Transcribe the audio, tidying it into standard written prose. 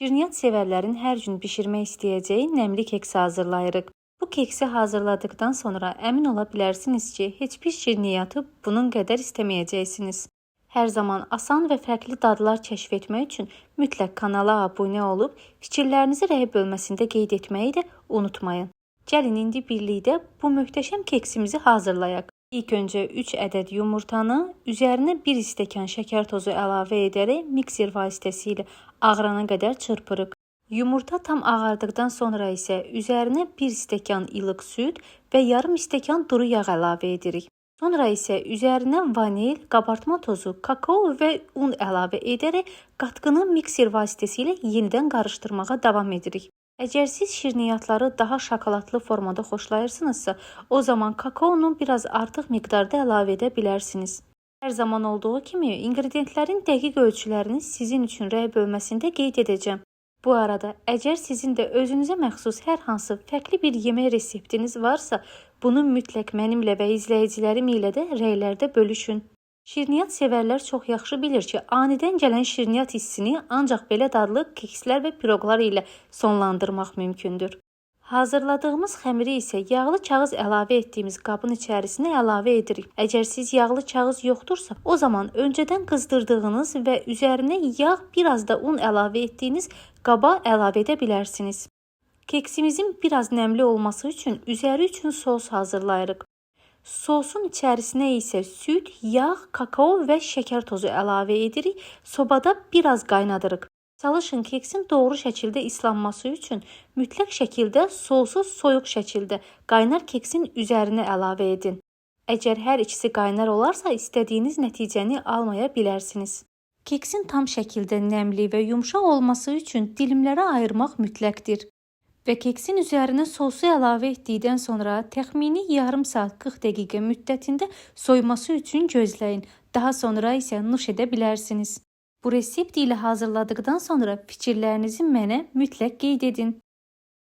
Şirniyyat sevərlərin hər gün bişirmək istəyəcəyi nəmli keks hazırlayırıq. Bu keksi hazırladıktan sonra əmin ola bilərsiniz ki, heç bir şirniyyatı bunun qədər istəməyəcəksiniz. Hər zaman asan və fərqli dadlar kəşf etmək üçün mütləq kanala abunə olub, fikirlərinizi rəy bölməsində qeyd etməyi də unutmayın. Gəlin indi birlikdə bu möhtəşəm keksimizi hazırlayaq. İlk öncə 3 ədəd yumurtanı, üzərinə 1 stəkan şəkər tozu əlavə edərək mikser vasitəsilə ağarana qədər çırpırıq. Yumurta tam ağardıqdan sonra isə üzərinə 1 stəkan ilıq süd və yarım stəkan duru yağ əlavə edirik. Sonra isə üzərinə vanil, qabartma tozu, kakao və un əlavə edərək qatqını mikser vasitəsilə yenidən qarışdırmağa davam edirik. Əgər siz şirniyyatları daha şokoladlı formada xoşlayırsınızsa, o zaman kakaonu biraz artıq miqdarda əlavə edə bilərsiniz. Hər zaman olduğu kimi ingredientlərin dəqiq ölçülərini sizin üçün rəy bölməsində qeyd edəcəm. Bu arada, əgər sizin də özünüzə məxsus hər hansı fərqli bir yemək reseptiniz varsa, bunu mütləq mənimlə və izləyicilərim ilə də rəylərdə bölüşün. Şirniyyat sevərlər çox yaxşı bilir ki, anidən gələn şirniyyat hissini ancaq belə dadlı kekslər və piroqlar ilə sonlandırmaq mümkündür. Hazırladığımız xəmiri isə yağlı kağız əlavə etdiyimiz qabın içərisinə əlavə edirik. Əgər siz yağlı kağız yoxdursa, o zaman öncədən qızdırdığınız və üzərinə yağ, biraz da un əlavə etdiyiniz qaba əlavə edə bilərsiniz. Keksimizin biraz nəmli olması üçün üzəri üçün sos hazırlayırıq. Sosun içərisinə isə süd, yağ, kakao və şəkər tozu əlavə edirik. Sobada biraz qaynadırıq. Çalışın keksin doğru şəkildə islanması üçün mütləq şəkildə sosu soyuq şəkildə qaynar keksin üzərinə əlavə edin. Əgər hər ikisi qaynar olarsa, istədiyiniz nəticəni almaya bilərsiniz. Keksin tam şəkildə nəmli və yumşaq olması üçün dilimlərə ayırmaq mütləqdir. Və keksin üzərinə sosu əlavə etdikdən sonra təxmini yarım saat 40 dəqiqə müddətində soyması üçün gözləyin. Daha sonra isə nuş edə bilərsiniz. Bu resept ilə hazırladıqdan sonra fikirlərinizi mənə mütləq qeyd edin.